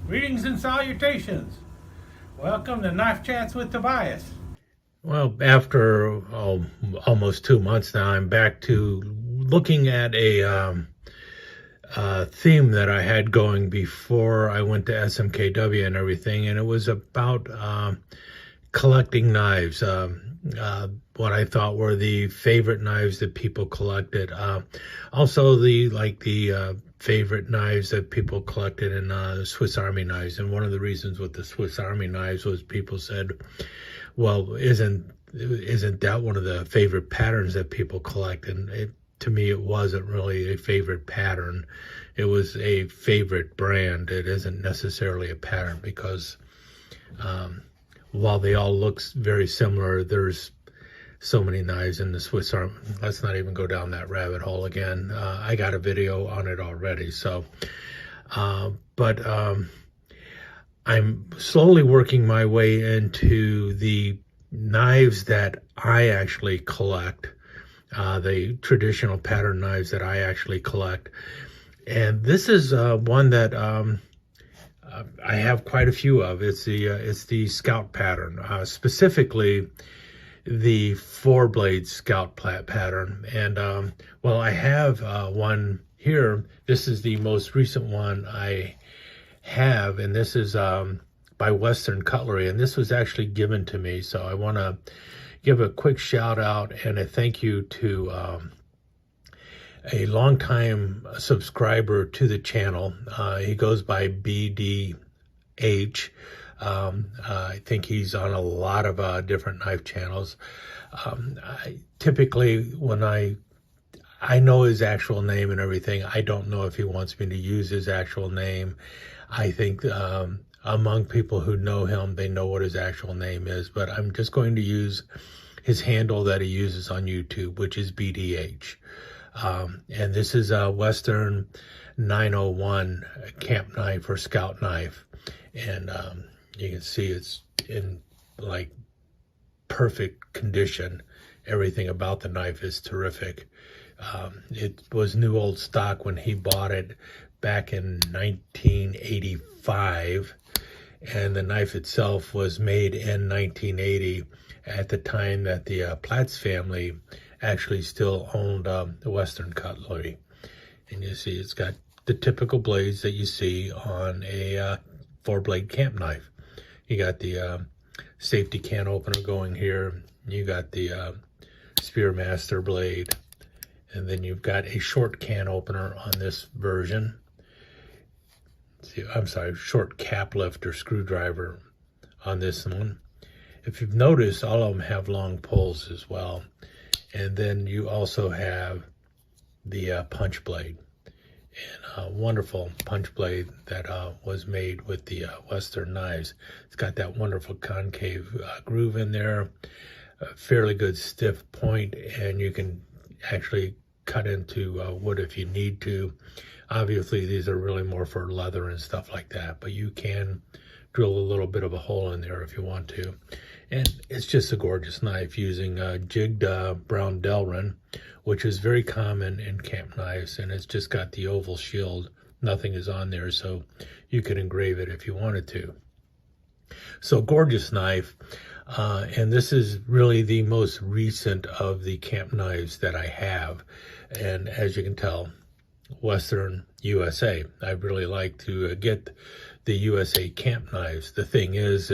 Greetings and salutations. Welcome to Knife Chats with Tobias. Well, after almost 2 months now, I'm back to looking at a theme that I had going before I went to SMKW and everything, and it was about collecting knives. What I thought were the favorite knives that people collected. Also, the favorite knives that people collected in Swiss Army knives. And one of the reasons with the Swiss Army knives was people said, well, isn't that one of the favorite patterns that people collect? And to me, it wasn't really a favorite pattern. It was a favorite brand. It isn't necessarily a pattern because while they all look very similar, there's so many knives in the Swiss Army. Let's not even go down that rabbit hole again. I got a video on it already. So, but I'm slowly working my way into the knives that I actually collect, the traditional pattern knives that I actually collect. And this is one that I have quite a few of. It's the Scout pattern, specifically the 4-blade Scout pattern. And well, I have one here. This is the most recent one I have, and this is by Western Cutlery, and this was actually given to me. So I want to give a quick shout out and a thank you to a longtime subscriber to the channel. He goes by BDH. I think he's on a lot of different knife channels. Typically, when I know his actual name and everything, I don't know if he wants me to use his actual name. I think among people who know him, they know what his actual name is, but I'm just going to use his handle that he uses on YouTube, which is BDH. And this is a Western 901 camp knife or Scout knife. And you can see it's in like perfect condition. Everything about the knife is terrific. It was new old stock when he bought it back in 1985. And the knife itself was made in 1980 at the time that the Platts family actually still owned the Western Cutlery. And you see it's got the typical blades that you see on a 4-blade camp knife. You got the safety can opener going here. You got the Spearmaster blade. And then you've got a short can opener on this version. I'm sorry, short cap lift or screwdriver on this one. If you've noticed, all of them have long poles as well. And then you also have the punch blade. And a wonderful punch blade that was made with the Western knives. It's got that wonderful concave groove in there, a fairly good stiff point, and you can actually cut into wood if you need to. Obviously, these are really more for leather and stuff like that, but you can drill a little bit of a hole in there if you want to. And it's just a gorgeous knife using jigged brown Delrin, which is very common in camp knives, and it's just got the oval shield. Nothing is on there, so you could engrave it if you wanted to. So gorgeous knife, and this is really the most recent of the camp knives that I have. And as you can tell, Western USA. I really like to get the USA camp knives. The thing is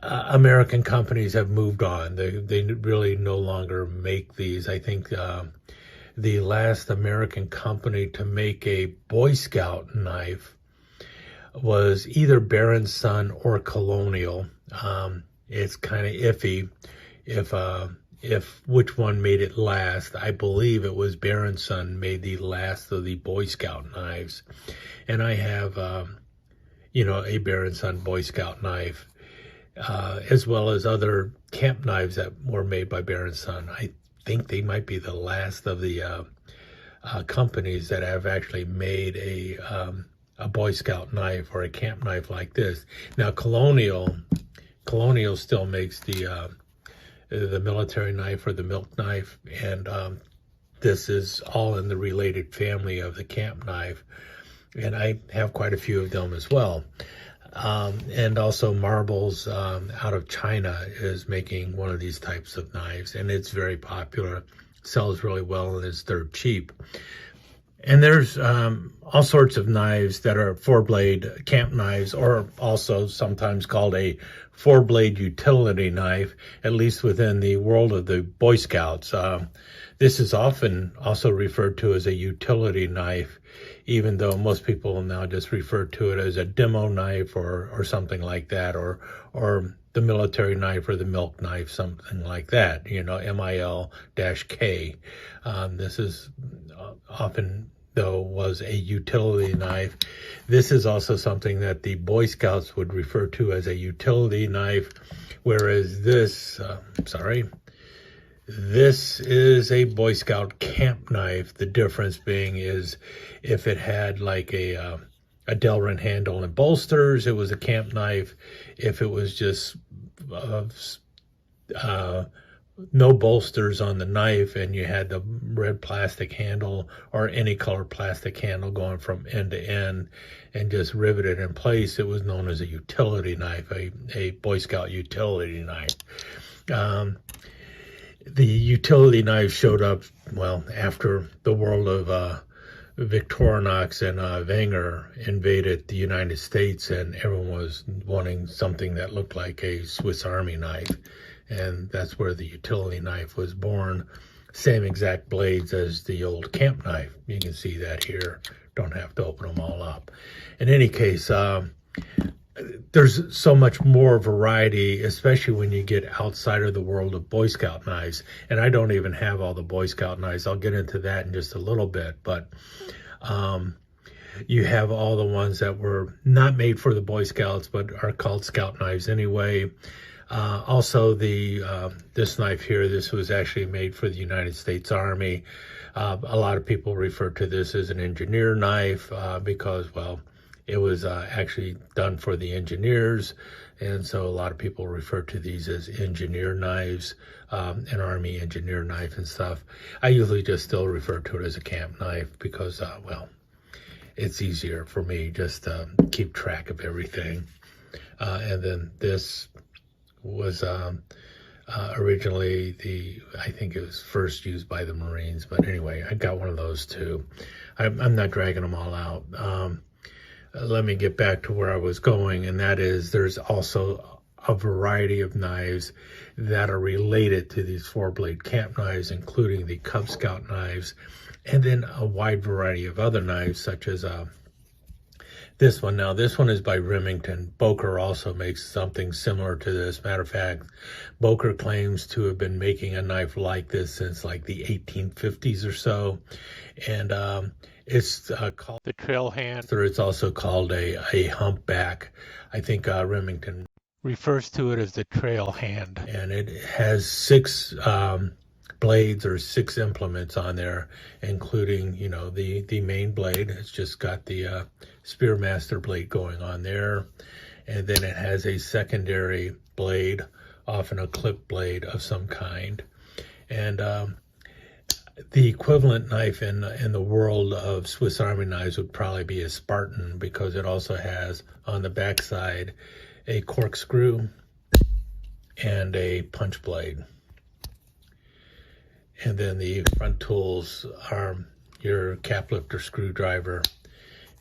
American companies have moved on. They really no longer make these. I think the last American company to make a Boy Scout knife was either Baron's Son or Colonial. It's kind of iffy if which one made it last. I believe it was Baron's Son made the last of the Boy Scout knives. And I have, a Baron's Son Boy Scout knife, as well as other camp knives that were made by Baron's Son. I think they might be the last of the companies that have actually made a Boy Scout knife or a camp knife like this. Now, Colonial still makes the military knife or the milk knife, and this is all in the related family of the camp knife. and I have quite a few of them as well. And also Marbles out of China is making one of these types of knives, and it's very popular, sells really well, and is dirt cheap. And there's all sorts of knives that are 4-blade camp knives, or also sometimes called a 4-blade utility knife, at least within the world of the Boy Scouts. This is often also referred to as a utility knife, even though most people now just refer to it as a demo knife or something like that, or the military knife or the milk knife, something like that, you know, MIL-K. This is often, though, was a utility knife. This is also something that the Boy Scouts would refer to as a utility knife, whereas this, this is a Boy Scout camp knife. The difference being is if it had like a Delrin handle and bolsters, it was a camp knife. If it was just no bolsters on the knife and you had the red plastic handle or any color plastic handle going from end to end and just riveted in place, it was known as a utility knife, a Boy Scout utility knife. The utility knife showed up, well, after the world of Victorinox and Wenger invaded the United States, and everyone was wanting something that looked like a Swiss Army knife. And that's where the utility knife was born. Same exact blades as the old camp knife. You can see that here. Don't have to open them all up. In any case, there's so much more variety, especially when you get outside of the world of Boy Scout knives. And I don't even have all the Boy Scout knives. I'll get into that in just a little bit. But you have all the ones that were not made for the Boy Scouts, but are called Scout knives anyway. Also, this knife here, this was actually made for the United States Army. A lot of people refer to this as an engineer knife because, well, it was actually done for the engineers, and so a lot of people refer to these as engineer knives, an Army engineer knife and stuff. I usually just still refer to it as a camp knife because, well, it's easier for me just to keep track of everything. And then this was originally I think it was first used by the Marines, but anyway, I got one of those too. I'm not dragging them all out. Let me get back to where I was going, and that is there's also a variety of knives that are related to these 4-blade camp knives, including the Cub Scout knives, and then a wide variety of other knives, such as this one. Now, this one is by Remington. Boker also makes something similar to this. Matter of fact, Boker claims to have been making a knife like this since like the 1850s or so, and it's called the trail hand, or it's also called a humpback. I think Remington refers to it as the trail hand. And it has 6 blades or 6 implements on there, including, you know, the main blade. It's just got the Spearmaster blade going on there. And then it has a secondary blade, often a clip blade of some kind. And the equivalent knife in the world of Swiss Army knives would probably be a Spartan, because it also has on the backside a corkscrew and a punch blade. And then the front tools are your cap lifter screwdriver,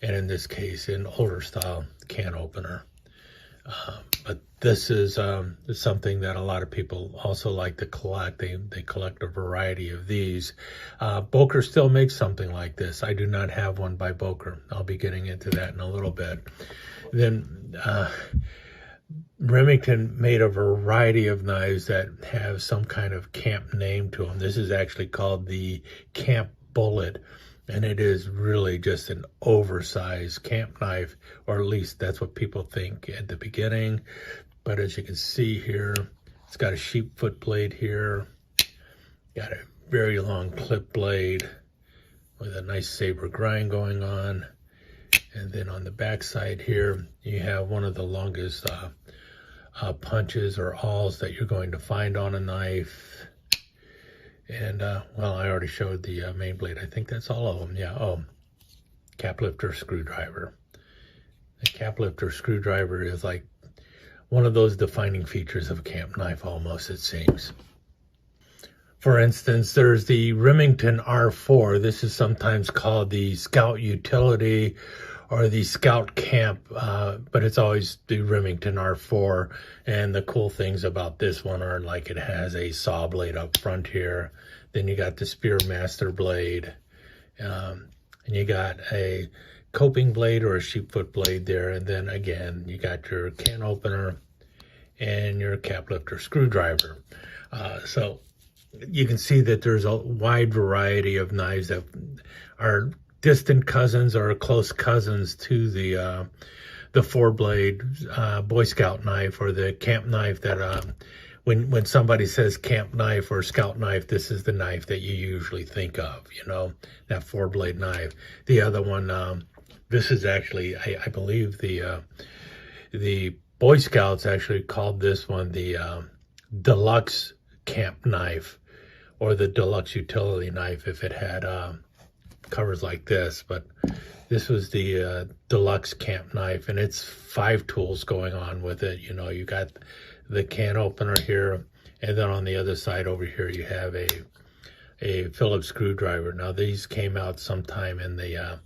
and in this case, an older style can opener. But this is something that a lot of people also like to collect. They collect a variety of these. Boker still makes something like this. I do not have one by Boker. I'll be getting into that in a little bit. Then Remington made a variety of knives that have some kind of camp name to them. This is actually called the Camp Bullet, and it is really just an oversized camp knife, or at least that's what people think at the beginning. But as you can see here, it's got a sheep foot blade here, got a very long clip blade with a nice saber grind going on. And then on the back side here, you have one of the longest punches or awls that you're going to find on a knife. And well, I already showed the main blade. I think that's all of them. Yeah. Oh, cap lifter screwdriver. The cap lifter screwdriver is like one of those defining features of a camp knife almost, it seems. For instance, there's the Remington R4. This is sometimes called the Scout Utility or the Scout Camp, but it's always the Remington R4. And the cool things about this one are like it has a saw blade up front here. Then you got the Spearmaster blade. And you got a coping blade or a sheepfoot blade there. And then again, you got your can opener and your cap lifter screwdriver. So you can see that there's a wide variety of knives that are distant cousins or close cousins to the 4-blade Boy Scout knife or the camp knife that when somebody says camp knife or scout knife, this is the knife that you usually think of, you know, that 4-blade knife. The other one, this is actually, I believe the Boy Scouts actually called this one the deluxe camp knife, or the deluxe utility knife if it had covers like this. But this was the deluxe camp knife, and it's 5 tools going on with it. You know, you got the can opener here, and then on the other side over here you have a Phillips screwdriver. Now these came out sometime in the I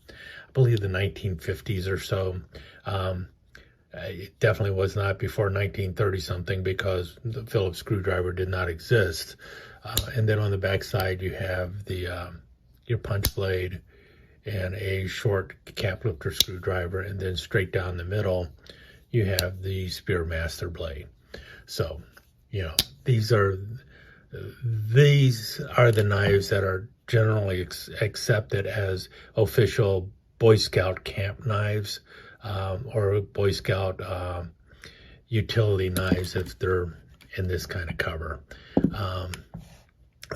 believe the 1950s or so. It definitely was not before 1930 something, because the Phillips screwdriver did not exist. And then on the back side you have the your punch blade and a short cap lifter screwdriver, and then straight down the middle you have the Spearmaster blade. So, you know, these are the knives that are generally accepted as official Boy Scout camp knives, or Boy Scout utility knives if they're in this kind of cover.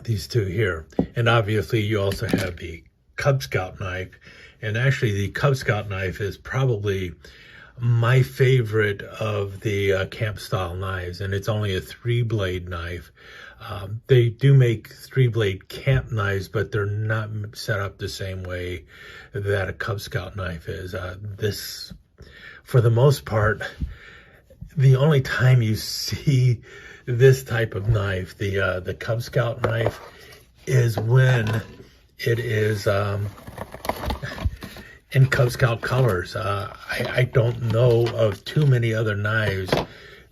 These two here. And obviously you also have the Cub Scout knife. And actually the Cub Scout knife is probably my favorite of the camp style knives, and it's only a 3-blade knife. They do make 3-blade camp knives, but they're not set up the same way that a Cub Scout knife is. This, for the most part, the only time you see this type of knife, the Cub Scout knife, is when it is in Cub Scout colors. I don't know of too many other knives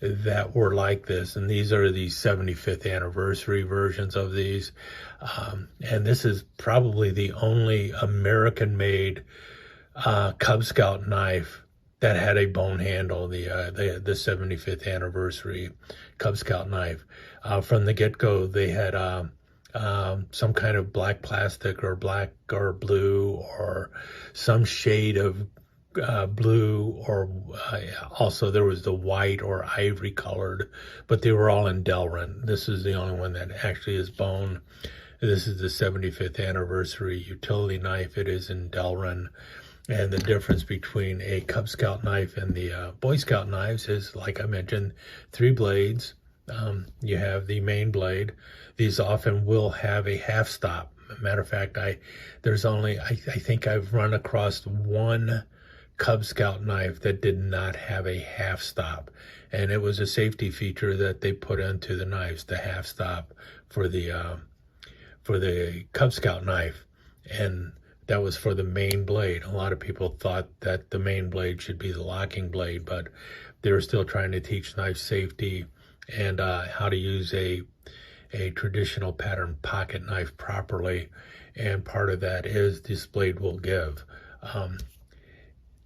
that were like this, and these are the 75th anniversary versions of these. And this is probably the only American-made Cub Scout knife that had a bone handle, the 75th anniversary Cub Scout knife. From the get-go, they had some kind of black plastic or black or blue or some shade of blue, or also there was the white or ivory colored, but they were all in Delrin. This is the only one that actually is bone. This is the 75th anniversary utility knife. It is in Delrin. And the difference between a Cub Scout knife and the Boy Scout knives is, like I mentioned, 3 blades. You have the main blade. These often will have a half stop. Matter of fact, I think I've run across one Cub Scout knife that did not have a half stop, and it was a safety feature that they put into the knives, the half stop for the Cub Scout knife, and that was for the main blade. A lot of people thought that the main blade should be the locking blade, but they were still trying to teach knife safety and how to use a traditional pattern pocket knife properly, and part of that is this blade will give.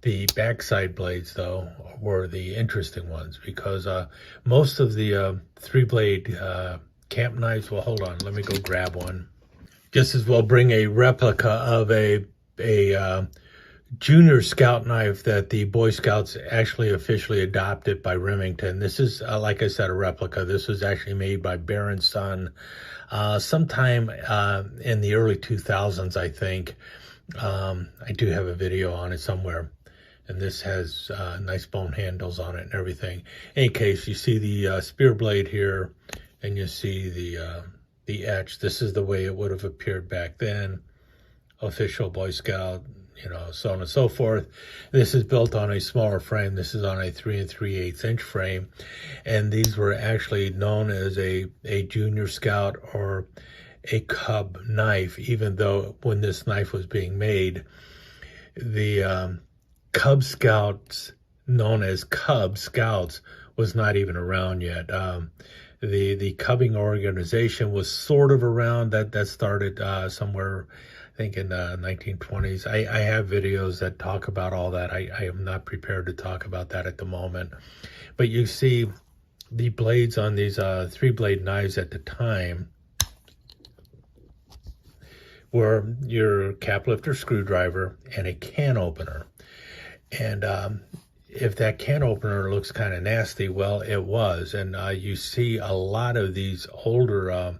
The backside blades, though, were the interesting ones, because most of the 3-blade camp knives, well, hold on, let me go grab one. Just as well bring a replica of a junior scout knife that the Boy Scouts actually officially adopted by Remington. This is, like I said, a replica. This was actually made by Bear & Son sometime in the early 2000s, I think. I do have a video on it somewhere. And this has nice bone handles on it and everything. In any case, you see the spear blade here, and you see the etch. This is the way it would have appeared back then. Official Boy Scout so on and so forth. This is built on a smaller frame. This is on a 3 3/8 inch frame. And these were actually known as a Junior Scout or a Cub knife, even though when this knife was being made, the Cub Scouts, known as Cub Scouts, was not even around yet. The cubbing organization was sort of around. That started somewhere, I think, in the 1920s. I have videos that talk about all that. I am not prepared to talk about that at the moment. But you see the blades on these 3-blade knives at the time were your cap lifter screwdriver and a can opener. And if that can opener looks kind of nasty, well, it was. And you see a lot of these older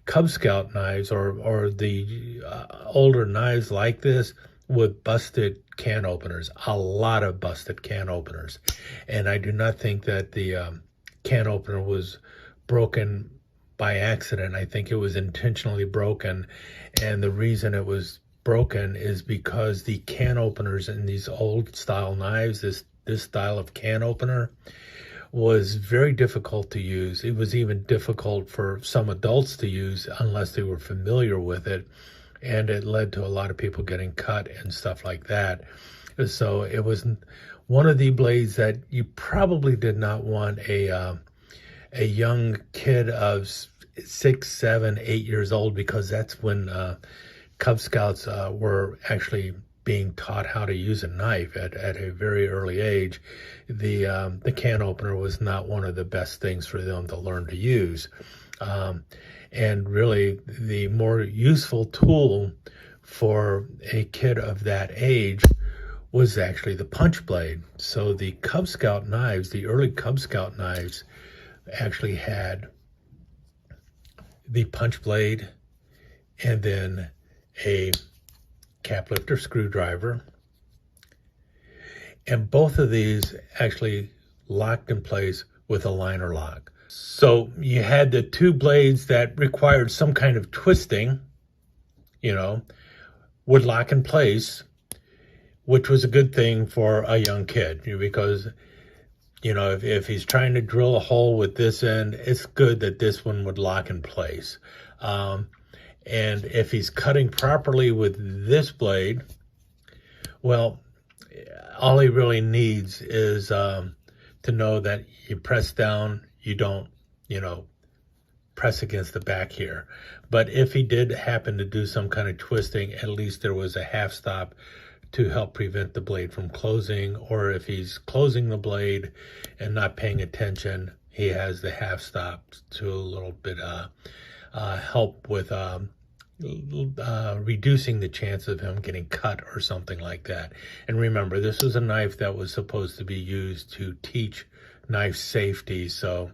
Cub Scout knives or the older knives like this with busted can openers, a lot of busted can openers. And I do not think that the can opener was broken by accident. I think it was intentionally broken. And the reason it was broken is because the can openers in these old style knives, this style of can opener, was very difficult to use. It was even difficult for some adults to use unless they were familiar with it. And it led to a lot of people getting cut and stuff like that. So it was one of the blades that you probably did not want a young kid of 6, 7, 8 years old, because that's when Cub Scouts were actually being taught how to use a knife at a very early age. The can opener was not one of the best things for them to learn to use. And really, the more useful tool for a kid of that age was actually the punch blade. So the Cub Scout knives, the early Cub Scout knives, actually had the punch blade and then a cap lifter screwdriver. And both of these actually locked in place with a liner lock. So you had the two blades that required some kind of twisting, would lock in place, which was a good thing for a young kid, because if he's trying to drill a hole with this end, it's good that this one would lock in place. And if he's cutting properly with this blade, well, all he really needs is to know that you press down, you don't, press against the back here. But if he did happen to do some kind of twisting, at least there was a half stop to help prevent the blade from closing. Or if he's closing the blade and not paying attention, he has the half stop to a little bit help with reducing the chance of him getting cut or something like that. And remember, this was a knife that was supposed to be used to teach knife safety. So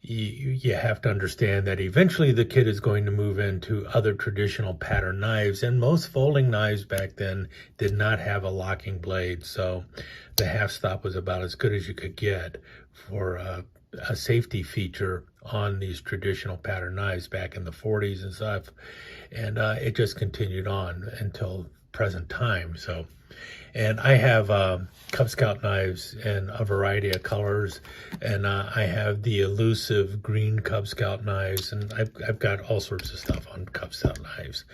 you have to understand that eventually the kid is going to move into other traditional pattern knives, and most folding knives back then did not have a locking blade. So the half stop was about as good as you could get for a safety feature on these traditional pattern knives back in the 40s and stuff. And it just continued on until present time. So, and I have Cub Scout knives in a variety of colors, and I have the elusive green Cub Scout knives, and I've got all sorts of stuff on Cub Scout knives.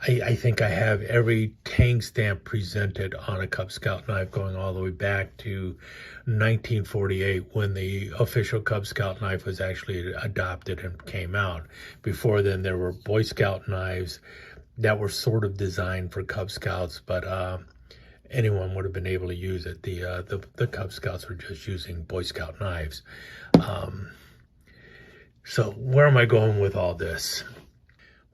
I think I have every tang stamp presented on a Cub Scout knife going all the way back to 1948, when the official Cub Scout knife was actually adopted and came out. Before then, there were Boy Scout knives that were sort of designed for Cub Scouts, but anyone would have been able to use it. The Cub Scouts were just using Boy Scout knives. So where am I going with all this?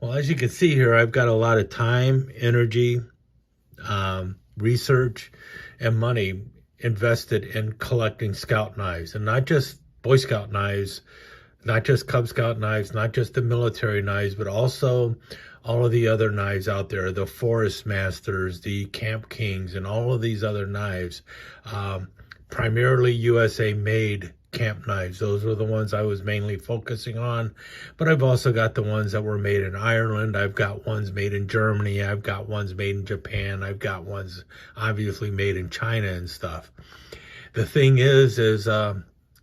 Well, as you can see here, I've got a lot of time, energy, research, and money invested in collecting Scout knives, and not just Boy Scout knives, not just Cub Scout knives, not just the military knives, but also all of the other knives out there, the Forest Masters, the Camp Kings, and all of these other knives, primarily USA made camp knives. Those were the ones I was mainly focusing on. But I've also got the ones that were made in Ireland. I've got ones made in Germany. I've got ones made in Japan. I've got ones obviously made in China and stuff. The thing is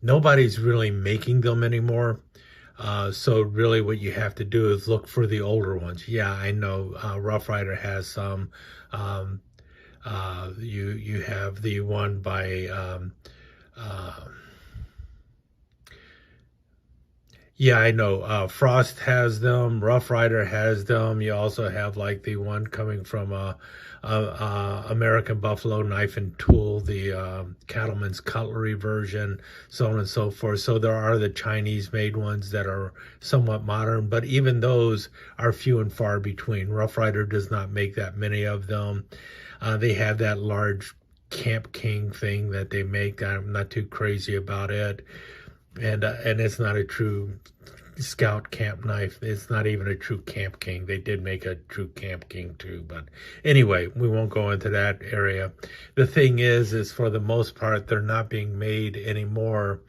nobody's really making them anymore. So really what you have to do is look for the older ones. Yeah, I know Rough Rider has some. You have the one by yeah, I know Frost has them, Rough Rider has them. You also have like the one coming from American Buffalo Knife and Tool, the Cattleman's Cutlery version, so on and so forth. So there are the Chinese made ones that are somewhat modern, but even those are few and far between. Rough Rider does not make that many of them. They have that large Camp King thing that they make. I'm not too crazy about it. And it's not a true Scout camp knife. It's not even a true Camp King. They did make a true Camp King too, but anyway, we won't go into that area. The thing is for the most part, they're not being made anymore.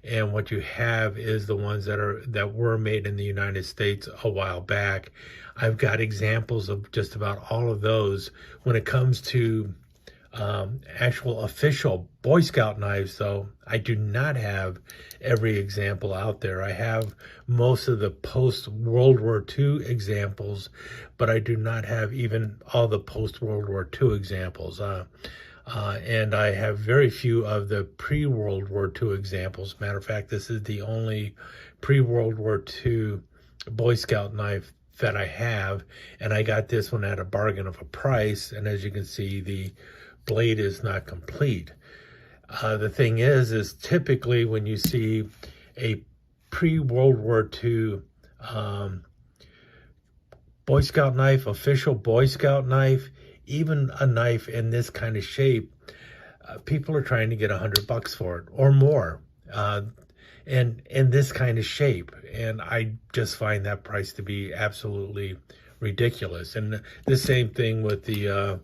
And what you have is the ones that were made in the United States a while back. I've got examples of just about all of those. When it comes to actual official Boy Scout knives, though, I do not have every example out there. I have most of the post-World War II examples, but I do not have even all the post-World War II examples. And I have very few of the pre-World War II examples. Matter of fact, this is the only pre-World War II Boy Scout knife that I have, and I got this one at a bargain of a price, and as you can see, the blade is not complete. The thing is typically when you see a pre-World War II Boy Scout knife, official Boy Scout knife, even a knife in this kind of shape, people are trying to get $100 for it or more, and in this kind of shape. And I just find that price to be absolutely ridiculous. And the same thing with the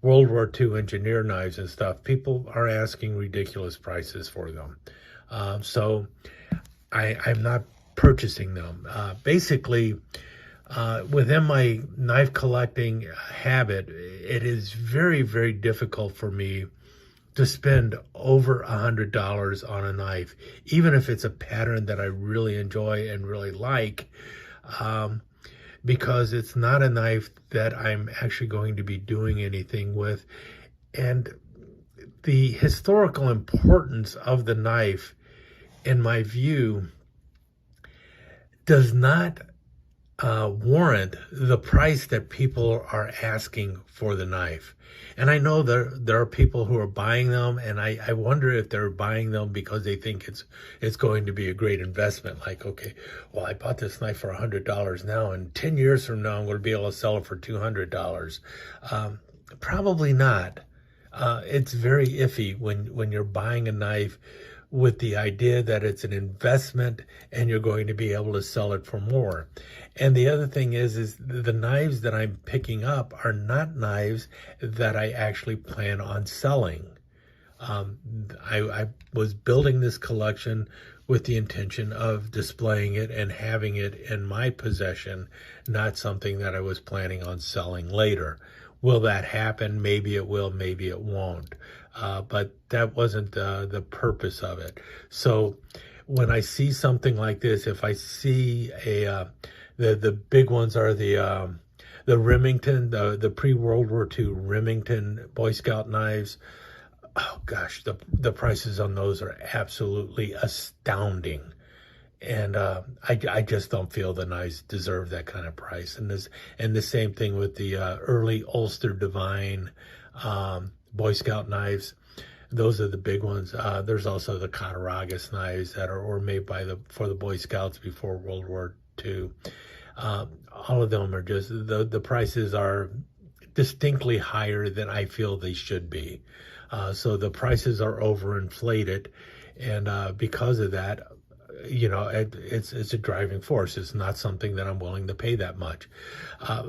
World War II engineer knives and stuff. People are asking ridiculous prices for them. So I'm not purchasing them. Basically, within my knife collecting habit, it is very, very difficult for me to spend over $100 on a knife, even if it's a pattern that I really enjoy and really like, because it's not a knife that I'm actually going to be doing anything with. And the historical importance of the knife, in my view, does not warrant the price that people are asking for the knife. And I know there are people who are buying them, and I wonder if they're buying them because they think it's going to be a great investment. Like, okay, well, I bought this knife for $100 now, and 10 years from now, I'm going to be able to sell it for $200. Probably not. It's very iffy when you're buying a knife with the idea that it's an investment and you're going to be able to sell it for more. And the other thing is the knives that I'm picking up are not knives that I actually plan on selling. I was building this collection with the intention of displaying it and having it in my possession, not something that I was planning on selling later. Will that happen? Maybe it will, maybe it won't. But that wasn't the purpose of it. So when I see something like this, if I see the big ones are the Remington, the pre-World War II Remington Boy Scout knives. Oh gosh, the prices on those are absolutely astounding. And I just don't feel the knives deserve that kind of price. And the same thing with the early Ulster Divine Boy Scout knives. Those are the big ones. There's also the Cattaraugus knives that were made for the Boy Scouts before World War II. All of them are just, the prices are distinctly higher than I feel they should be. So the prices are overinflated, and because of that, you know, it's a driving force. It's not something that I'm willing to pay that much.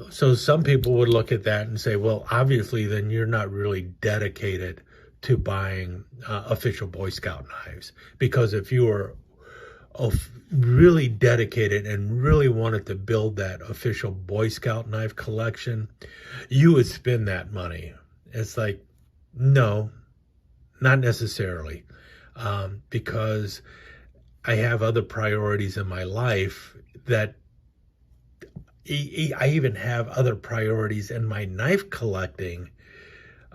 So some people would look at that and say, well, obviously then you're not really dedicated to buying official Boy Scout knives, because if you are really dedicated and really wanted to build that official Boy Scout knife collection, you would spend that money. It's like, no, not necessarily, because I have other priorities in my life that I even have other priorities in my knife collecting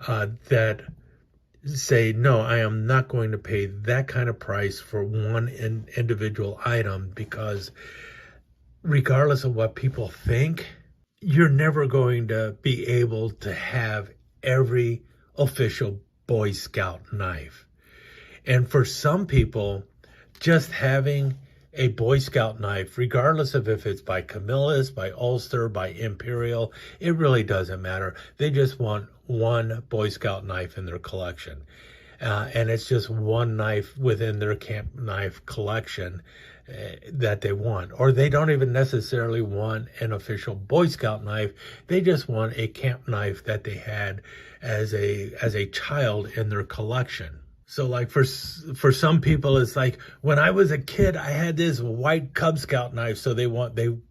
that say, no, I am not going to pay that kind of price for one individual item, because regardless of what people think, you're never going to be able to have every official Boy Scout knife. And for some people, just having a Boy Scout knife, regardless of if it's by Camillus, by Ulster, by Imperial, it really doesn't matter. They just want one Boy Scout knife in their collection. And it's just one knife within their camp knife collection that they want. Or they don't even necessarily want an official Boy Scout knife. They just want a camp knife that they had as a child in their collection. So like for some people, it's like, when I was a kid, I had this white Cub Scout knife. So they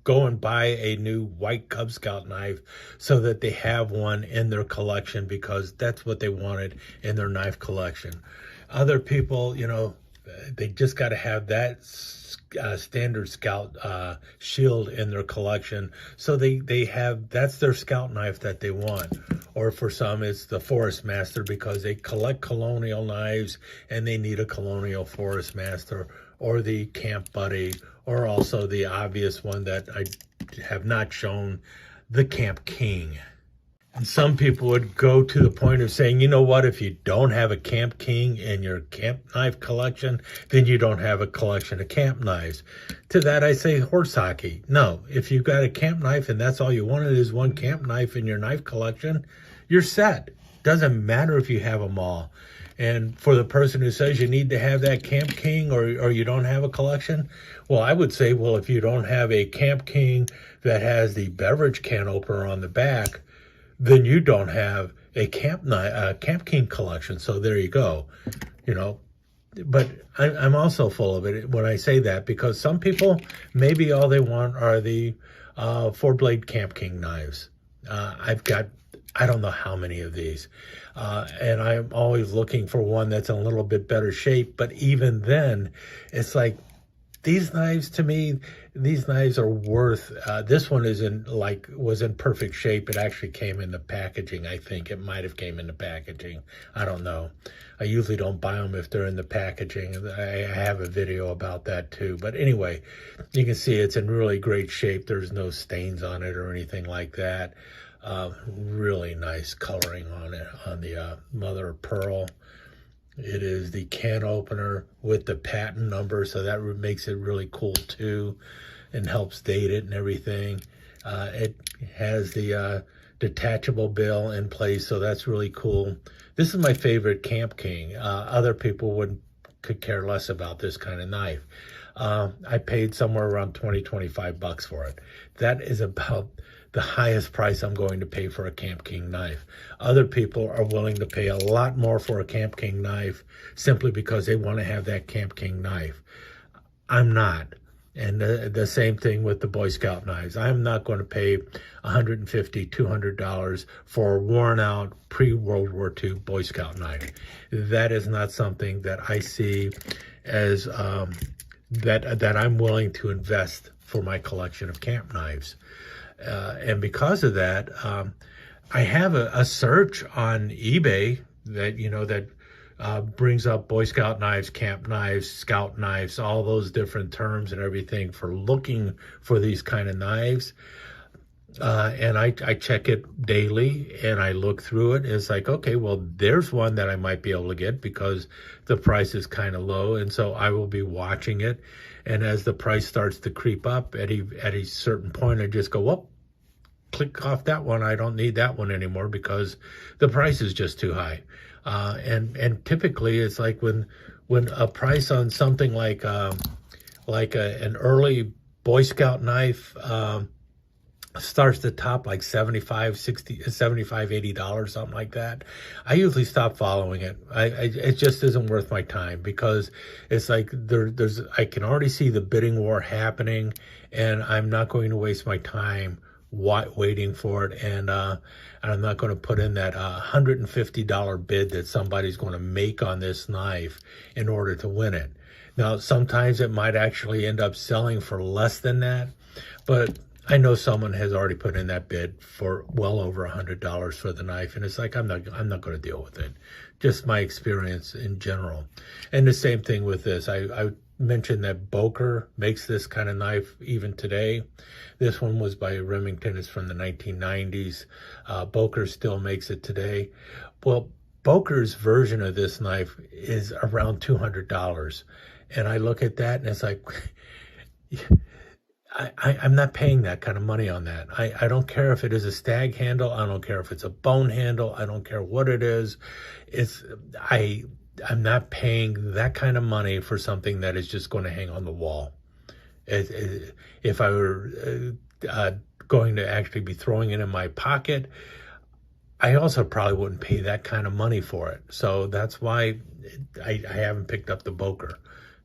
go and buy a new white Cub Scout knife so that they have one in their collection, because that's what they wanted in their knife collection. Other people, you know, they just got to have that standard Scout shield in their collection. So that's their Scout knife that they want. Or for some, it's the Forest Master, because they collect colonial knives and they need a colonial Forest Master, or the Camp Buddy, or also the obvious one that I have not shown, the Camp King. And some people would go to the point of saying, you know what, if you don't have a Camp King in your camp knife collection, then you don't have a collection of camp knives. To that I say, horse hockey. No, if you've got a camp knife and that's all you wanted is one camp knife in your knife collection, you're set. Doesn't matter if you have them all. And for the person who says you need to have that Camp King, or you don't have a collection, well, I would say, well, if you don't have a Camp King that has the beverage can opener on the back, then you don't have a Camp King collection. So there you go, you know. But I'm also full of it when I say that, because some people, maybe all they want are the 4-blade Camp King knives. I've got, I don't know how many of these. And I'm always looking for one that's in a little bit better shape. But even then, it's like, these knives, to me, these knives are worth, this one was in perfect shape. It actually came in the packaging. I think it might have came in the packaging. I don't know. I usually don't buy them if they're in the packaging. I have a video about that too. But anyway, you can see it's in really great shape. There's no stains on it or anything like that. Really nice coloring on it, on the mother of pearl. It is the can opener with the patent number, so that makes it really cool too, and helps date it and everything. It has the detachable bill in place, so that's really cool. This is my favorite Camp King. Other people could care less about this kind of knife. I paid somewhere around $20-25 for it. That is about the highest price I'm going to pay for a Camp King knife. Other people are willing to pay a lot more for a Camp King knife simply because they want to have that Camp King knife. I'm not. And the same thing with the Boy Scout knives. I'm not going to pay $150, $200 for a worn out pre-World War II Boy Scout knife. That is not something that I see as that I'm willing to invest for my collection of camp knives. And because of that, I have a search on eBay that brings up Boy Scout knives, camp knives, scout knives, all those different terms and everything for looking for these kind of knives. And I check it daily and I look through it. It's like, okay, well, there's one that I might be able to get because the price is kind of low. And so I will be watching it. And as the price starts to creep up at a certain point, I just go, well, click off that one. I don't need that one anymore because the price is just too high. And typically it's like when a price on something like an early Boy Scout knife, starts to top like 75, 60, 75, $80, something like that. I usually stop following it. It just isn't worth my time, because it's like I can already see the bidding war happening, and I'm not going to waste my time waiting for it. And I'm not going to put in that $150 bid that somebody's going to make on this knife in order to win it. Now, sometimes it might actually end up selling for less than that, but I know someone has already put in that bid for well over $100 for the knife, and it's like, I'm not going to deal with it. Just my experience in general. And the same thing with this. I mentioned that Boker makes this kind of knife even today. This one was by Remington. It's from the 1990s. Boker still makes it today. Well, Boker's version of this knife is around $200. And I look at that and it's like, I'm not paying that kind of money on that. I don't care if it is a stag handle. I don't care if it's a bone handle. I don't care what it is. I'm not paying that kind of money for something that is just going to hang on the wall. If I were going to actually be throwing it in my pocket, I also probably wouldn't pay that kind of money for it. So that's why I haven't picked up the Boker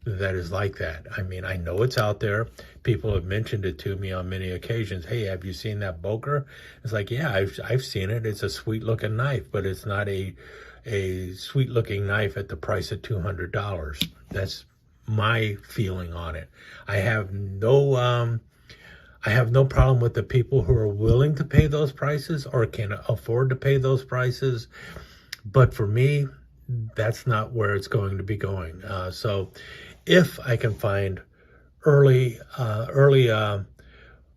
that is like that. I mean, I know it's out there. People have mentioned it to me on many occasions. Hey, have you seen that Boker? It's like, yeah, I've seen it. It's a sweet looking knife, but it's not a sweet looking knife at the price of $200. That's my feeling on it. I have no problem with the people who are willing to pay those prices or can afford to pay those prices. But for me, that's not where it's going to be going. So if I can find early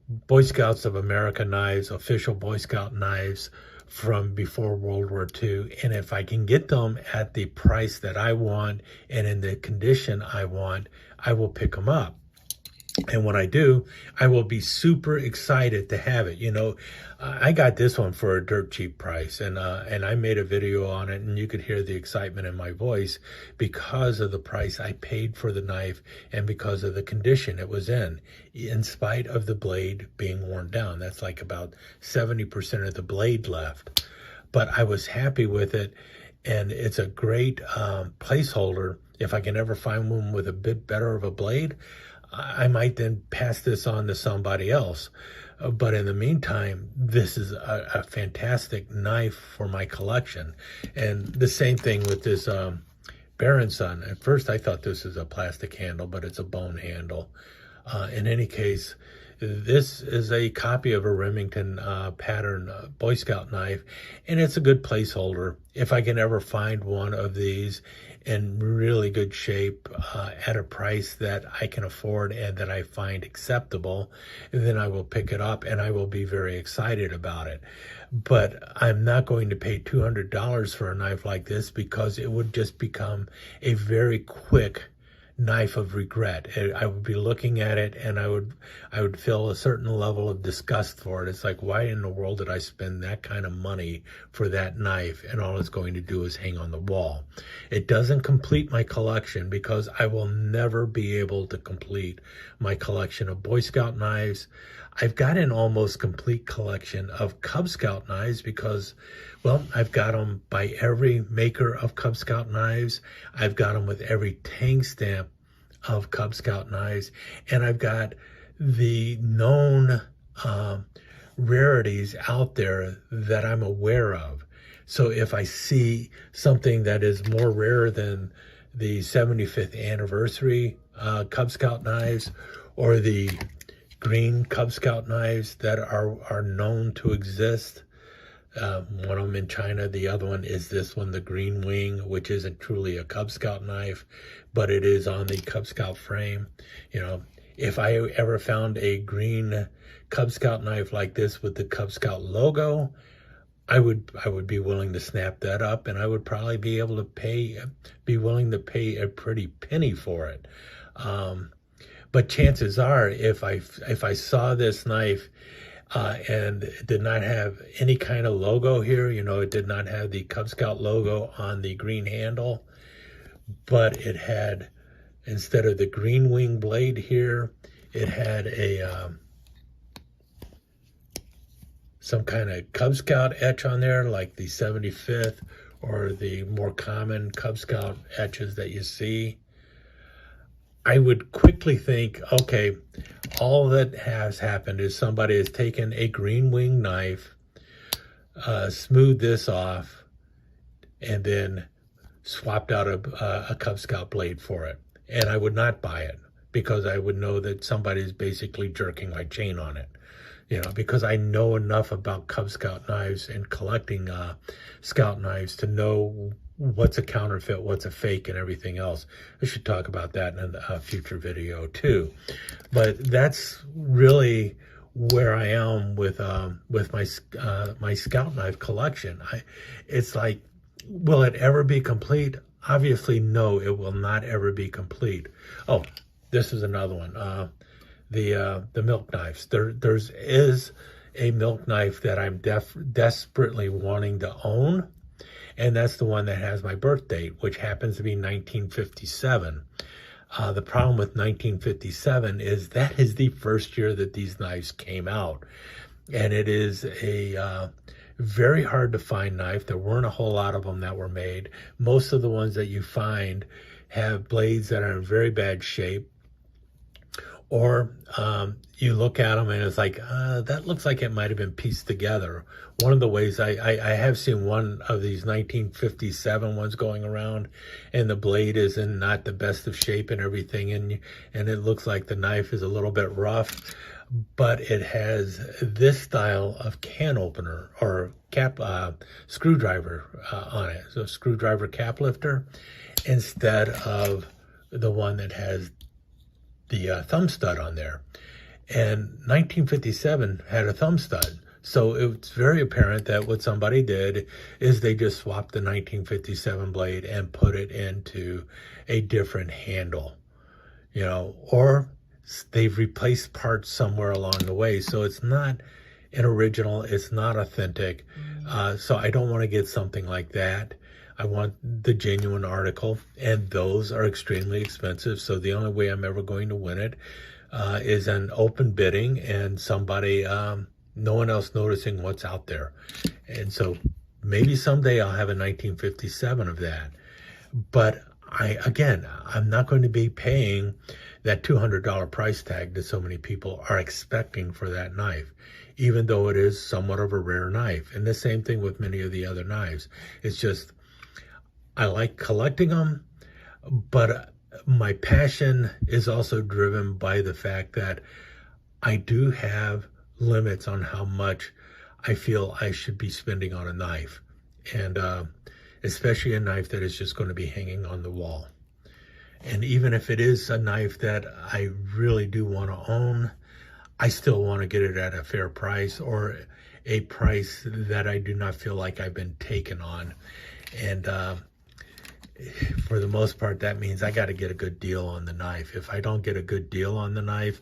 Boy Scouts of America knives, official Boy Scout knives from before World War II, and if I can get them at the price that I want and in the condition I want, I will pick them up. And when I do, I will be super excited to have it. You know, I got this one for a dirt cheap price, and I made a video on it, and you could hear the excitement in my voice because of the price I paid for the knife and because of the condition it was in spite of the blade being worn down. That's like about 70% of the blade left. But I was happy with it, and it's a great placeholder. If I can ever find one with a bit better of a blade, I might then pass this on to somebody else. But in the meantime, this is a fantastic knife for my collection. And the same thing with this Baron Son. At first, I thought this was a plastic handle, but it's a bone handle. In any case, this is a copy of a Remington pattern Boy Scout knife, and it's a good placeholder. If I can ever find one of these in really good shape at a price that I can afford and that I find acceptable, then I will pick it up and I will be very excited about it. But I'm not going to pay $200 for a knife like this, because it would just become a very quick knife of regret. I would be looking at it and I would feel a certain level of disgust for it. It's like, why in the world did I spend that kind of money for that knife, and all it's going to do is hang on the wall? It doesn't complete my collection, because I will never be able to complete my collection of Boy Scout knives. I've got an almost complete collection of Cub Scout knives because, well, I've got them by every maker of Cub Scout knives. I've got them with every tang stamp of Cub Scout knives. And I've got the known rarities out there that I'm aware of. So if I see something that is more rare than the 75th anniversary Cub Scout knives, or the green Cub Scout knives that are known to exist. One of them in China, the other one is this one, the Green Wing, which isn't truly a Cub Scout knife, but it is on the Cub Scout frame. You know, if I ever found a green Cub Scout knife like this with the Cub Scout logo, I would be willing to snap that up, and I would probably be willing to pay a pretty penny for it. But chances are, if I saw this knife and it did not have any kind of logo here, you know, it did not have the Cub Scout logo on the green handle, but it had, instead of the Green Wing blade here, it had some kind of Cub Scout etch on there, like the 75th or the more common Cub Scout etches that you see, I would quickly think, okay, all that has happened is somebody has taken a green wing knife, smoothed this off, and then swapped out a Cub Scout blade for it. And I would not buy it, because I would know that somebody's basically jerking my chain on it. You know, because I know enough about Cub Scout knives and collecting Scout knives to know what's a counterfeit, what's a fake, and everything else. I should talk about that in a future video too. But that's really where I am with my my Scout knife collection. It's like, will it ever be complete? Obviously, no, it will not ever be complete. Oh, this is another one. The milk knives. There is a milk knife that I'm desperately wanting to own, and that's the one that has my birth date, which happens to be 1957. The problem with 1957 is that is the first year that these knives came out, and it is a very hard to find knife. There weren't a whole lot of them that were made. Most of the ones that you find have blades that are in very bad shape, or you look at them and it's like, that looks like it might have been pieced together. One of the ways I have seen one of these 1957 ones going around, and the blade is in not the best of shape and everything, and it looks like the knife is a little bit rough, but it has this style of can opener or cap screwdriver on it. So screwdriver cap lifter, instead of the one that has the thumb stud on there. And 1957 had a thumb stud. So it's very apparent that what somebody did is they just swapped the 1957 blade and put it into a different handle, you know, or they've replaced parts somewhere along the way. So it's not an original, it's not authentic. So I don't want to get something like that. I want the genuine article, and those are extremely expensive. So the only way I'm ever going to win it is an open bidding and somebody, no one else noticing what's out there. And so maybe someday I'll have a 1957 of that. But I'm not going to be paying that $200 price tag that so many people are expecting for that knife, even though it is somewhat of a rare knife. And the same thing with many of the other knives. It's just, I like collecting them, but my passion is also driven by the fact that I do have limits on how much I feel I should be spending on a knife, and especially a knife that is just going to be hanging on the wall. And even if it is a knife that I really do want to own, I still want to get it at a fair price, or a price that I do not feel like I've been taken on. And for the most part, that means I got to get a good deal on the knife. If I don't get a good deal on the knife,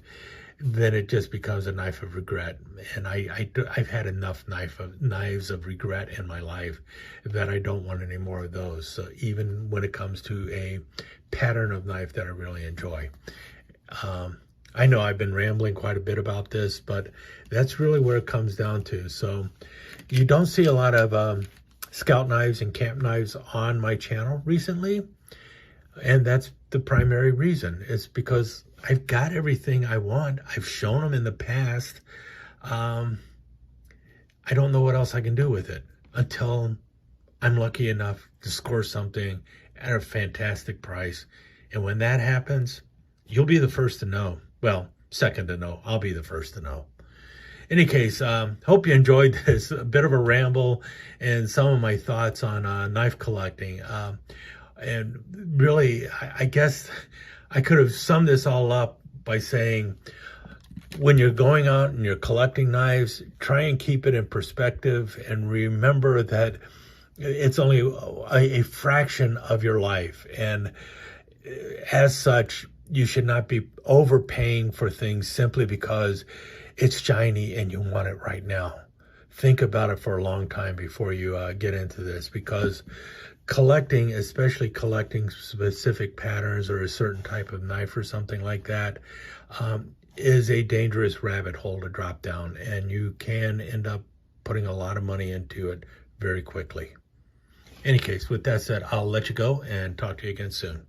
then it just becomes a knife of regret. And I've had enough knives of regret in my life that I don't want any more of those. So even when it comes to a pattern of knife that I really enjoy. I know I've been rambling quite a bit about this, but that's really where it comes down to. So you don't see a lot of Scout knives and camp knives on my channel recently, and that's the primary reason. It's because I've got everything I want. I've shown them in the past. I don't know what else I can do with it until I'm lucky enough to score something at a fantastic price. And when that happens, you'll be the first to know. Well, second to know. I'll be the first to know. In any case, hope you enjoyed this, a bit of a ramble and some of my thoughts on knife collecting. And really, I guess I could have summed this all up by saying, when you're going out and you're collecting knives, try and keep it in perspective and remember that it's only a fraction of your life. And as such, you should not be overpaying for things simply because it's shiny and you want it right now. Think about it for a long time before you get into this, because collecting, especially collecting specific patterns or a certain type of knife or something like that, is a dangerous rabbit hole to drop down, and you can end up putting a lot of money into it very quickly. Any case, with that said, I'll let you go and talk to you again soon.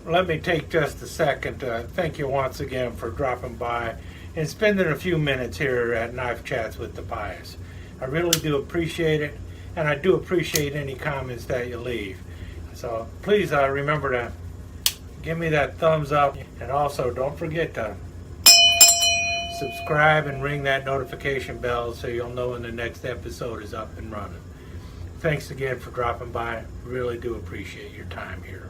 Let me take just a second to thank you once again for dropping by and spending a few minutes here at Knife Chats with Tobias. I really do appreciate it, and I do appreciate any comments that you leave. So please remember to give me that thumbs up, and also don't forget to subscribe and ring that notification bell so you'll know when the next episode is up and running. Thanks again for dropping by. Really do appreciate your time here.